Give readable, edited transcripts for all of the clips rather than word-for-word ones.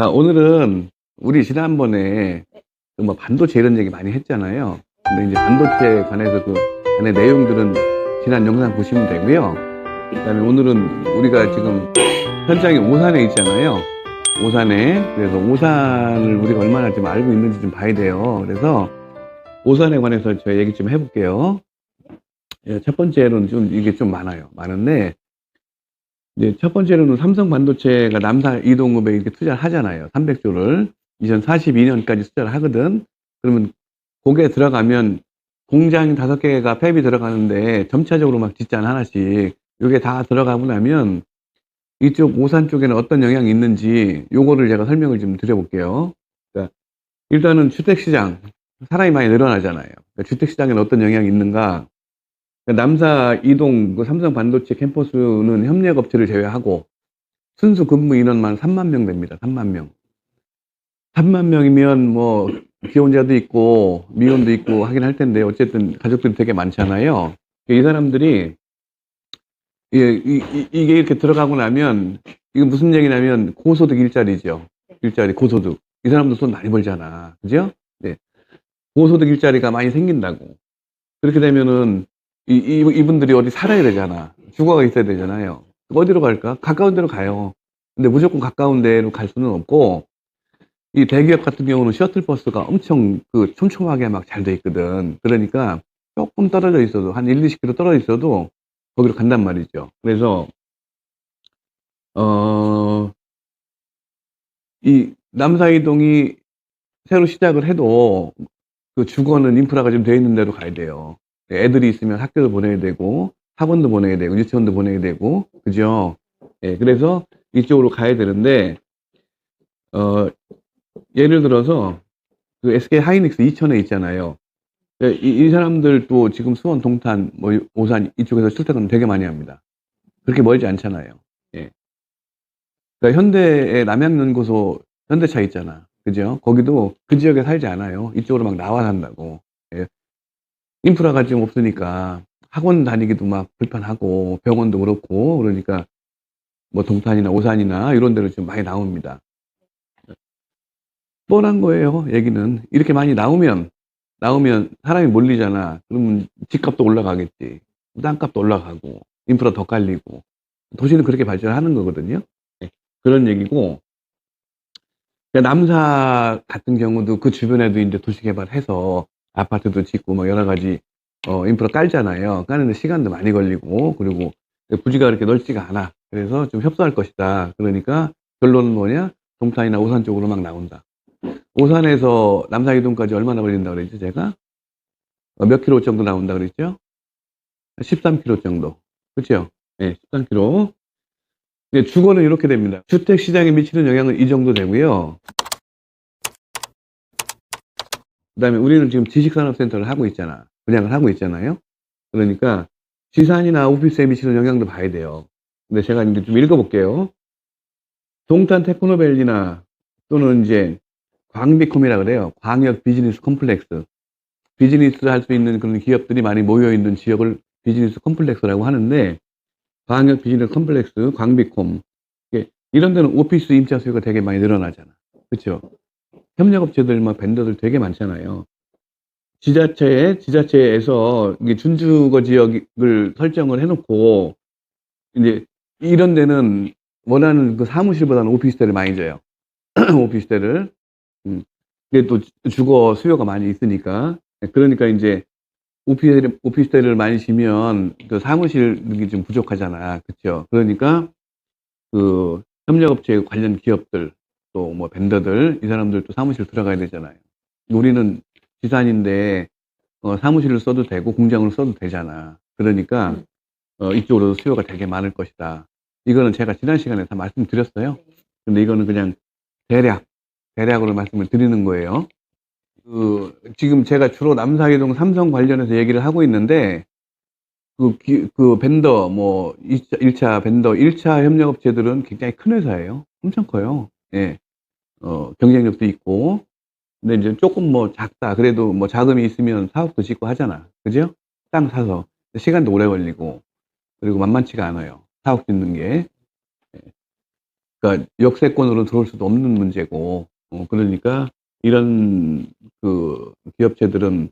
오늘은 우리 지난번에 그뭐 반도체 이런 얘기 많이 했잖아요. 근데 이제 반도체에 관해서 그 안에 내용들은 지난 영상 보시면 되고요. 그다음에 오늘은 우리가 지금 현장이 오산에 있잖아요. 오산에. 그래서 오산을 우리가 얼마나 좀 알고 있는지 좀 봐야 돼요. 그래서 오산에 관해서 저 얘기 좀 해볼게요. 예, 첫 번째로는 좀 이게 좀 많아요. 많은데 이제 첫 번째로는 삼성 반도체가 남사 이동급에 이렇게 투자를 하잖아요. 300조를 2042년까지 투자를 하거든. 그러면 거기에 들어가면 공장 5개가 팹이 들어가는데 점차적으로 막 짓잖아, 하나씩. 이게 다 들어가고 나면 이쪽 오산 쪽에는 어떤 영향이 있는지 요거를 제가 설명을 좀 드려볼게요. 그러니까 일단은 주택시장, 사람이 많이 늘어나잖아요. 그러니까 주택시장에는 어떤 영향이 있는가? 그러니까 남사 이동 그 삼성 반도체 캠퍼스는 협력업체를 제외하고 순수 근무 인원만 3만 명 됩니다. 3만 명. 3만 명이면 뭐 기혼자도 있고 미혼도 있고 하긴 할 텐데 어쨌든 가족들이 되게 많잖아요. 이 사람들이 이게 이렇게 들어가고 나면 이거 무슨 얘기냐면 고소득 일자리죠. 일자리 고소득. 이 사람들 돈 많이 벌잖아. 그죠? 네. 고소득 일자리가 많이 생긴다고. 그렇게 되면은 이분들이 어디 살아야 되잖아. 주거가 있어야 되잖아요. 어디로 갈까? 가까운 데로 가요. 근데 무조건 가까운 데로 갈 수는 없고 이 대기업 같은 경우는 셔틀버스가 엄청 그 촘촘하게 막 잘 돼 있거든. 그러니까 조금 떨어져 있어도 한 1, 20km 떨어져 있어도 거기로 간단 말이죠. 그래서 어, 이 남사이동이 새로 시작을 해도 그 주거는 인프라가 좀 돼 있는 데로 가야 돼요. 애들이 있으면 학교도 보내야 되고 학원도 보내야 되고 유치원도 보내야 되고 그죠? 예, 그래서 이쪽으로 가야 되는데 어, 예를 들어서 그 SK 하이닉스 이천에 있잖아요. 예, 이 사람들도 지금 수원, 동탄, 뭐 오산 이쪽에서 출퇴근 되게 많이 합니다. 그렇게 멀지 않잖아요. 예. 그러니까 현대의 남양연구소 현대차 있잖아. 그죠? 거기도 그 지역에 살지 않아요. 이쪽으로 막 나와 산다고. 예. 인프라가 좀 없으니까 학원 다니기도 막 불편하고 병원도 그렇고 그러니까 뭐 동탄이나 오산이나 이런 데로 좀 많이 나옵니다. 뻔한 거예요. 얘기는 이렇게 많이 나오면 사람이 몰리잖아. 그러면 집값도 올라가겠지. 땅값도 올라가고 인프라 더 깔리고 도시는 그렇게 발전하는 거거든요. 네, 그런 얘기고 그러니까 남사 같은 경우도 그 주변에도 이제 도시 개발해서 아파트도 짓고 뭐 여러 가지 인프라 깔잖아요. 까는데 시간도 많이 걸리고 그리고 부지가 그렇게 넓지가 않아. 그래서 좀 협소할 것이다. 그러니까 결론은 뭐냐? 동탄이나 오산 쪽으로 막 나온다. 오산에서 남사이동까지 얼마나 걸린다 그랬죠, 제가? 몇 킬로 정도 나온다 그랬죠? 13킬로 정도. 그렇죠? 네, 13킬로. 근데 주거는 이렇게 됩니다. 주택 시장에 미치는 영향은 이 정도 되고요. 그다음에 우리는 지금 지식산업센터를 하고 있잖아. 분양을 하고 있잖아요. 그러니까 지산이나 오피스에 미치는 영향도 봐야 돼요. 근데 제가 이제 좀 읽어볼게요. 동탄 테크노밸리나 또는 이제 광비콤이라 그래요. 광역 비즈니스 컴플렉스. 비즈니스 할 수 있는 그런 기업들이 많이 모여 있는 지역을 비즈니스 컴플렉스라고 하는데 광역 비즈니스 컴플렉스, 광비콤. 이런 데는 오피스 임차 수요가 되게 많이 늘어나잖아. 그렇죠? 협력업체들, 막 벤더들 되게 많잖아요. 지자체에서 이게 준주거 지역을 설정을 해놓고 이제 이런 데는 원하는 그 사무실보다는 오피스텔을 많이 줘요. 오피스텔을. 이게 또 주거 수요가 많이 있으니까. 그러니까 이제 오피스텔을 많이 지면 그 사무실이 좀 부족하잖아. 그렇죠? 그러니까 그 협력업체 관련 기업들 또 뭐 벤더들 이 사람들도 사무실 들어가야 되잖아요. 우리는 지산인데 사무실을 써도 되고 공장을 써도 되잖아. 그러니까 이쪽으로 수요가 되게 많을 것이다. 이거는 제가 지난 시간에 다 말씀드렸어요. 근데 이거는 그냥 대략으로 말씀을 드리는 거예요. 지금 제가 주로 남사이동 삼성 관련해서 얘기를 하고 있는데 그 벤더 뭐 1차 벤더 1차 협력업체들은 굉장히 큰 회사예요. 엄청 커요. 예. 경쟁력도 있고. 근데 이제 조금 뭐 작다. 그래도 뭐 자금이 있으면 사업도 짓고 하잖아. 그죠? 땅 사서. 시간도 오래 걸리고. 그리고 만만치가 않아요. 사업 짓는 게. 그러니까 역세권으로 들어올 수도 없는 문제고, 그러니까 이런 그 기업체들은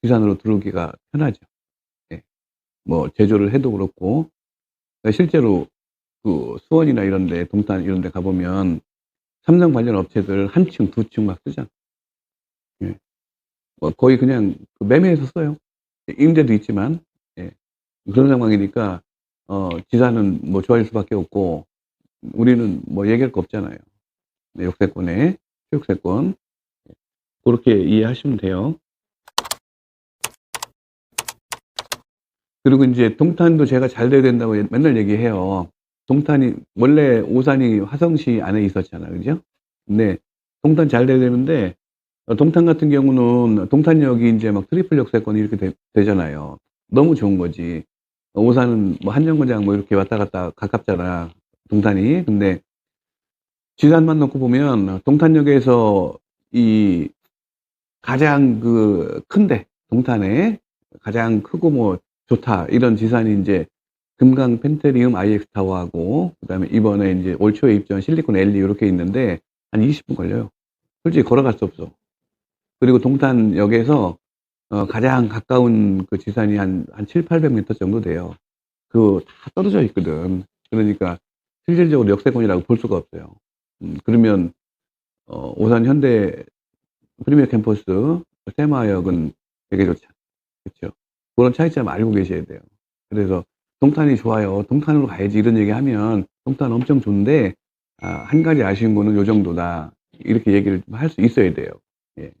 지산으로 들어오기가 편하죠. 예. 뭐 제조를 해도 그렇고, 그러니까 실제로 그 수원이나 이런 데, 동탄 이런 데 가보면 삼성 관련 업체들 한 층, 두 층 막 쓰잖아. 예. 뭐 거의 그냥 그 매매해서 써요. 임대도 있지만, 예. 그런 상황이니까, 지사는 뭐 좋아질 수밖에 없고, 우리는 뭐 얘기할 거 없잖아요. 네, 역세권에, 초역세권. 그렇게 이해하시면 돼요. 그리고 이제 동탄도 제가 잘 돼야 된다고 맨날 얘기해요. 동탄이, 원래 오산이 화성시 안에 있었잖아요. 그죠? 근데 동탄 잘 돼야 되는데, 동탄 같은 경우는 동탄역이 이제 막 트리플 역세권이 이렇게 되잖아요. 너무 좋은 거지. 오산은 뭐 한정거장 뭐 이렇게 왔다 갔다 가깝잖아. 동탄이. 근데 지산만 놓고 보면 동탄역에서 이 가장 그 큰데, 동탄에 가장 크고 뭐 좋다 이런 지산이 이제 금강 펜테리움 IX 타워하고, 그다음에 이번에 이제 올 초에 입주한 실리콘 앨리 이렇게 있는데 한 20분 걸려요. 솔직히 걸어갈 수 없어. 그리고 동탄역에서 가장 가까운 그 지산이 한 7, 800m 정도 돼요. 그 다 떨어져 있거든. 그러니까 실질적으로 역세권이라고 볼 수가 없어요. 그러면 오산 현대 프리미어 캠퍼스 테마역은 되게 좋죠. 그렇죠. 그런 차이점 알고 계셔야 돼요. 그래서 동탄이 좋아요. 동탄으로 가야지 이런 얘기하면 동탄 엄청 좋은데, 한 가지 아쉬운 거는 요 정도다. 이렇게 얘기를 할 수 있어야 돼요. 예.